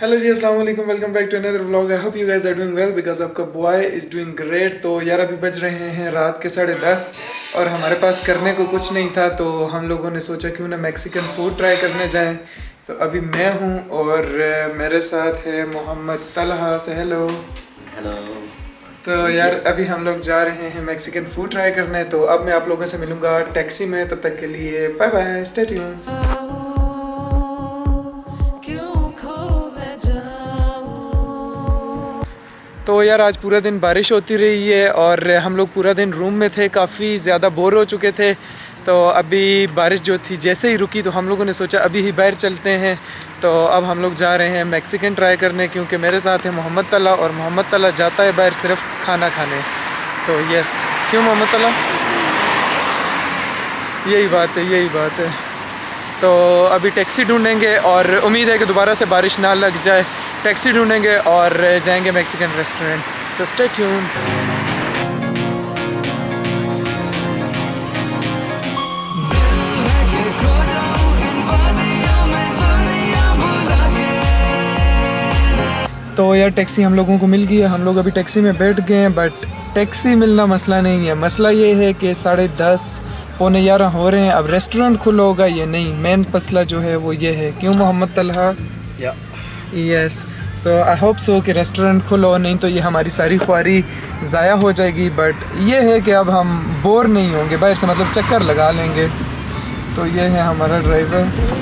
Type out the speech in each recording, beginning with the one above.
Hello जी, अस्सलाम वालेकुम, welcome back to another vlog. I hope you guys are doing well because आपका boy is doing great. तो यार अभी बज रहे हैं रात के 10:30 और हमारे पास करने को कुछ नहीं था, तो हम लोगों ने सोचा क्यों ना मैक्सिकन फूड ट्राई करने जाएं। तो अभी मैं हूं और मेरे साथ है मोहम्मद तलहा से। हेलो। हेलो। तो यार अभी हम लोग जा रहे हैं मैक्सिकन फूड ट्राई करने। तो अब मैं आप लोगों से मिलूंगा टैक्सी में, तब तक के लिए बाय बाय, स्टे ट्यून्ड। तो यार आज पूरा दिन बारिश होती रही है और हम लोग पूरा दिन रूम में थे, काफ़ी ज़्यादा बोर हो चुके थे। तो अभी बारिश जो थी जैसे ही रुकी तो हम लोगों ने सोचा अभी ही बाहर चलते हैं। तो अब हम लोग जा रहे हैं मैक्सिकन ट्राई करने, क्योंकि मेरे साथ है मोहम्मद तला और मोहम्मद तला जाता है बाहर सिर्फ खाना खाने। तो यस, क्यों मोहम्मद तला? यही बात है, यही बात है। तो अभी टैक्सी ढूंढेंगे और उम्मीद है कि दोबारा से बारिश ना लग जाए। टैक्सी ढूंढेंगे और जाएंगे मैक्सिकन रेस्टोरेंट। सो स्टे ट्यून्ड। तो यार टैक्सी हम लोगों को मिल गई है, हम लोग अभी टैक्सी में बैठ गए हैं। बट टैक्सी मिलना मसला नहीं है, मसला ये है कि 10:30 पौने 11 हो रहे हैं। अब रेस्टोरेंट खुला होगा या नहीं, मेन मसला जो है वो ये है। क्यों Mohammad Talha? Yes, so I hope so कि रेस्टोरेंट खुला हो, नहीं तो ये हमारी सारी ख्वारी ज़ाया हो जाएगी। बट ये है कि अब हम बोर नहीं होंगे बाहर से, मतलब चक्कर लगा लेंगे। तो ये है हमारा ड्राइवर।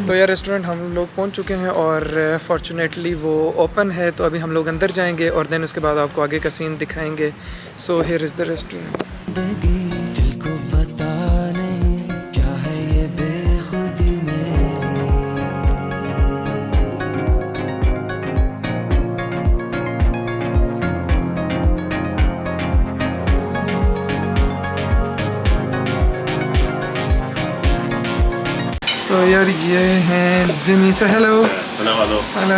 तो यार रेस्टोरेंट हम लोग पहुंच चुके हैं और फॉर्चुनेटली वो ओपन है। तो अभी हम लोग अंदर जाएंगे और देन उसके बाद आपको आगे का सीन दिखाएंगे। So here is the restaurant. तो यार ये हैं जिमी से। Hello hello. हेलो।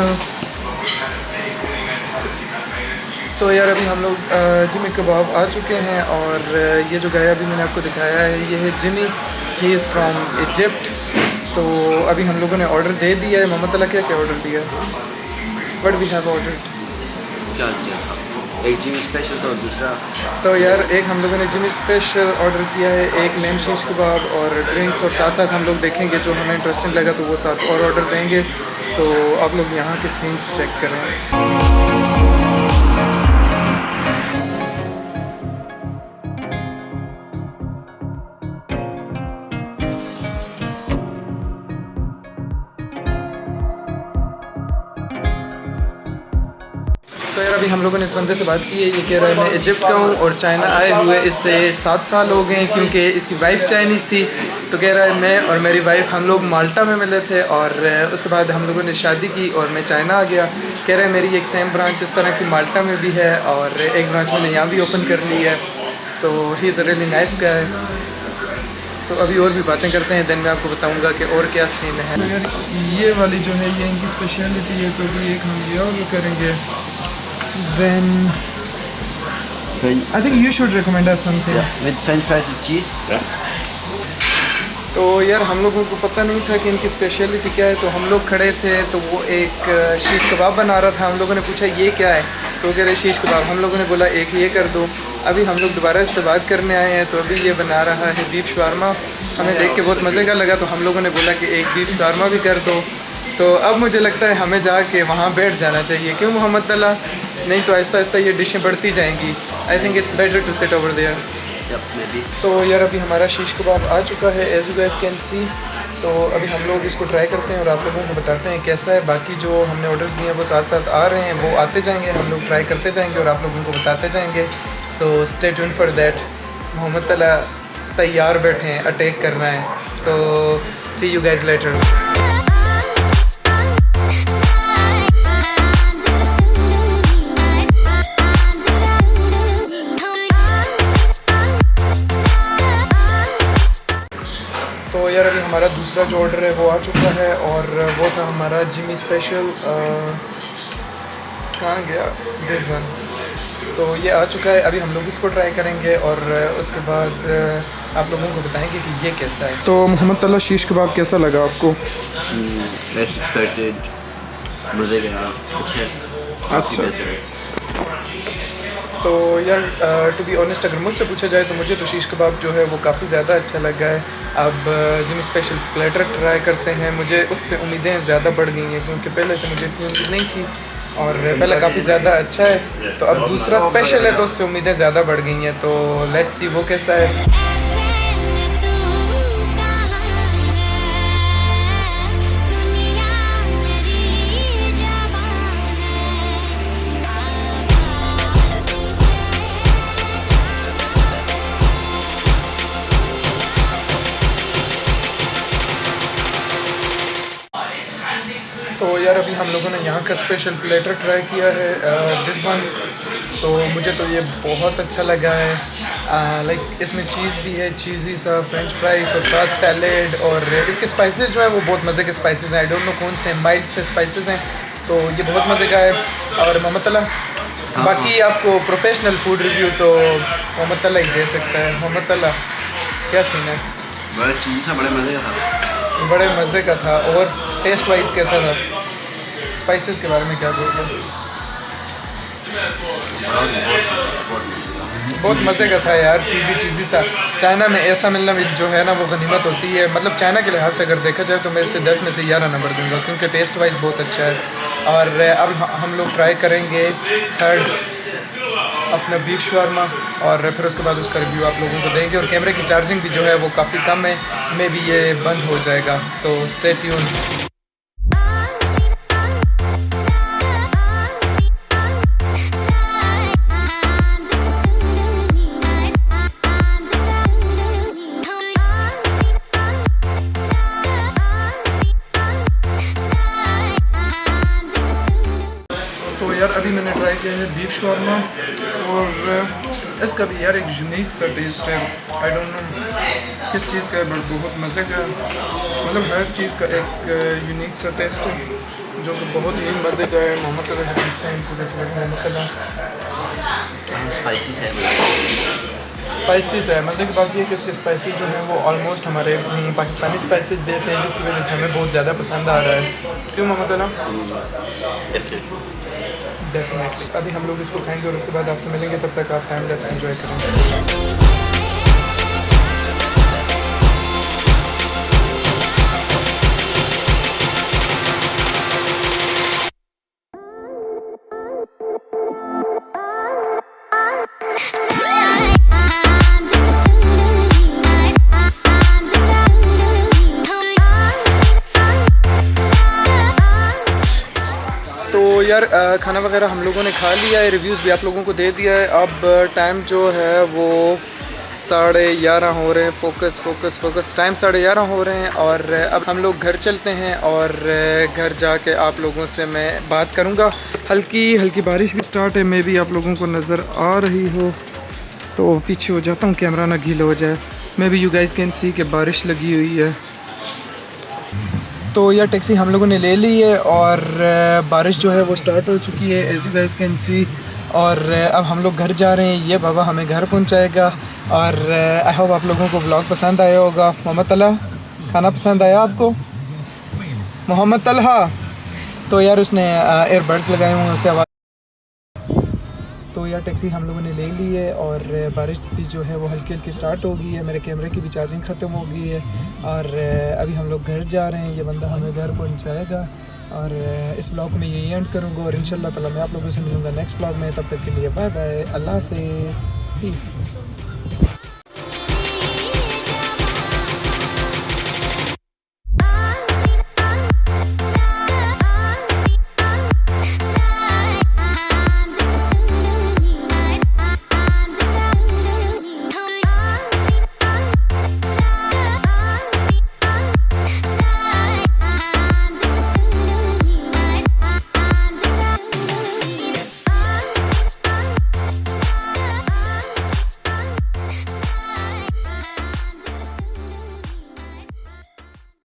तो यार अभी हम लोग जिमी कबाब आ चुके हैं और ये जो गाया अभी मैंने आपको दिखाया है ये है Jimmy, he is from Egypt. तो अभी हम लोगों ने ऑर्डर दे दिया है। मोहम्मद तला क्या क्या ऑर्डर दिया? What we have order? एक जिमी स्पेशल तो दूसरा। तो यार एक हम लोगों ने जिमी स्पेशल ऑर्डर किया है, एक लेम शीश कबाब और ड्रिंक्स, और साथ साथ हम लोग देखेंगे जो हमें इंटरेस्टिंग लगा तो वो साथ और ऑर्डर देंगे। तो आप लोग यहाँ के सीन्स चेक करें। तो यार अभी हम लोगों ने इस बंदे से बात की है, ये कह रहा है मैं इजिप्ट का हूँ और चाइना आए हुए इससे 7 साल हो गए हैं, क्योंकि इसकी वाइफ चाइनीज़ थी। तो कह रहा है मैं और मेरी वाइफ हम लोग माल्टा में मिले थे और उसके बाद हम लोगों ने शादी की और मैं चाइना आ गया। कह रहा है मेरी एक सेम ब्रांच इस तरह की माल्टा में भी है और एक ब्रांच मैंने यहाँ भी ओपन कर ली है। तो he is a really nice guy. तो अभी और भी बातें करते हैं, देन मैं आपको बताऊँगा कि और क्या सीन है। तो यार ये वाली जो है ये इनकी स्पेशलिटी है, तो भी एक हम ये ऑर्डर करेंगे। Then I think you should recommend us something. With French fries with cheese. तो यार हम लोगों को पता नहीं था कि इनकी स्पेशलिटी क्या है। तो हम लोग खड़े थे तो वो एक शीश कबाब बना रहा था। हम लोगों ने पूछा ये क्या है, तो कह रहे शीश कबाब। हम लोगों ने बोला एक ये कर दो। अभी हम लोग दोबारा इससे बात करने आए हैं, तो अभी ये बना रहा है बीफ शवारमा। हमें देख के बहुत मज़े का लगा, तो हम लोगों ने बोला कि एक बीफ शवारमा भी कर दो। तो अब मुझे लगता है हमें जाके वहाँ बैठ जाना चाहिए। क्यों मोहम्मद तला? नहीं तो आहिस्ता आहिस्ता ये डिशें बढ़ती जाएंगी। I think it's better to sit over there. तो यार अभी हमारा शीश कबाब आ चुका है, as you guys can see. तो अभी हम लोग इसको ट्राई करते हैं और आप लोगों को बताते हैं कैसा है। बाकी जो हमने ऑर्डर्स दिए हैं वो साथ साथ आ रहे हैं, वो आते जाएंगे, हम लोग ट्राई करते जाएंगे और आप लोगों को बताते जाएंगे। So stay tuned for that. Mohammad Talha तैयार बैठे हैं, अटैक करना है। So see you guys later. तो यार अभी हमारा दूसरा जो ऑर्डर है वो आ चुका है और वो था हमारा जिमी स्पेशल। कहाँ गया दिस वन। तो ये आ चुका है, अभी हम लोग इसको ट्राई करेंगे और उसके बाद आप लोगों को बताएंगे कि ये कैसा है। तो मोहम्मद तला शीश कबाब कैसा लगा आपको? As expected, मज़े का अच्छा। अच्छा। तो यार टू बी ऑनेस्ट अगर मुझसे पूछा जाए तो मुझे तो शीश कबाब जो है वो काफ़ी ज़्यादा अच्छा लगा है। अब जिमी स्पेशल प्लेटर ट्राई करते हैं, मुझे उससे उम्मीदें ज़्यादा बढ़ गई हैं क्योंकि पहले से मुझे इतनी उम्मीद नहीं थी और पहले काफ़ी ज़्यादा अच्छा है। तो अब दूसरा स्पेशल है तो उससे उम्मीदें ज़्यादा बढ़ गई हैं। तो लेट्स सी वो कैसा है। तो यार अभी हम लोगों ने यहाँ का स्पेशल प्लेटर ट्राई किया है दिस वन। तो मुझे तो ये बहुत अच्छा लगा है। लाइक इसमें चीज़ भी है, चीज़ी सा फ्रेंच फ्राइज और साथ सैलेड और इसके स्पाइसेस जो है वो बहुत मज़े के स्पाइसेस हैं। आई डोंट नो कौन से माइल्ड से स्पाइसेस हैं। तो ये बहुत मज़े का है। और मोहम्मद तला बाकी आपको प्रोफेशनल फूड रिव्यू तो मोहम्मद तला ही दे सकता है। मोहम्मद तला क्या सीन है? बड़ा चीज़ था, बड़े मज़े का था। बड़े मज़े का था। और टेस्ट वाइज कैसा था? स्पाइसेस के बारे में क्या बोलोगे? बहुत मज़े का था यार, चीज़ी सा। चाइना में ऐसा मिलना भी जो है ना वो गनीमत होती है। मतलब चाइना के लिहाज से अगर देखा जाए तो मैं इसे 10 में से 11 नंबर दूंगा क्योंकि टेस्ट वाइज बहुत अच्छा है। और अब हम लोग ट्राई करेंगे थर्ड अपना बीफ शवारमा और फिर उसके बाद उसका रिव्यू आप लोगों को देंगे। और कैमरे की चार्जिंग भी जो है वो काफ़ी कम है, मे भी ये बंद हो जाएगा। So stay tune. तो यार अभी मैंने ट्राई किया है बीफ शवारमा और इसका भी यार एक यूनिक सा टेस्ट है। आई डोंट नो किस चीज़ का है बट बहुत मज़े का। मतलब हर चीज़ का एक यूनिक सा टेस्ट है जो कि बहुत ही मज़े का है। मोहम्मद तला से पूछते हैं इनको कैसे लगता है। मोहम्मद तला स्पाइसी है, स्पाइसेस है। मज़े की बात ये है कि इसके स्पाइसेस जो हैं वो ऑलमोस्ट हमारे पाकिस्तानी स्पाइसेस जैसे हैं जिसकी वजह से हमें बहुत ज़्यादा पसंद आ रहा है। क्यों मोहम्मद तला? डेफिनेटली। अभी हम लोग इसको खाएंगे और उसके बाद आपसे मिलेंगे। तब तक आप टाइम लैप्स एंजॉय करेंगे। तो यार खाना वगैरह हम लोगों ने खा लिया है, रिव्यूज़ भी आप लोगों को दे दिया है। अब टाइम जो है वो 11:30 हो रहे हैं। फोकस टाइम 11:30 हो रहे हैं और अब हम लोग घर चलते हैं और घर जाके आप लोगों से मैं बात करूँगा। हल्की बारिश भी स्टार्ट है, मे भी आप लोगों को नज़र आ रही हो। तो पीछे हो जाता हूँ कैमरा ना गीला हो जाए। May be you guys can सी कि बारिश लगी हुई है। तो यह टैक्सी हम लोगों ने ले ली है और बारिश जो है वो स्टार्ट हो चुकी है as you guys can see. और अब हम लोग घर जा रहे हैं। ये बाबा हमें घर पहुंचाएगा और आई होप आप लोगों को व्लॉग पसंद आया होगा। मोहम्मद तला खाना पसंद आया आपको? मोहम्मद तलहा तो यार उसने एयरबड्स लगाए हुए हैं, उससे आवाज़। तो यार टैक्सी हम लोगों ने ले ली है और बारिश भी जो है वो हल्की स्टार्ट हो गई है। मेरे कैमरे की भी चार्जिंग ख़त्म हो गई है और अभी हम लोग घर जा रहे हैं। ये बंदा हमें घर पहुंचाएगा और इस ब्लॉग में यही एंड करूँगा और इंशाल्लाह ताला मैं आप लोगों से मिलूँगा नेक्स्ट ब्लॉग में। तब तक के लिए बाय बाय, अल्लाह हाफिज़, पीस।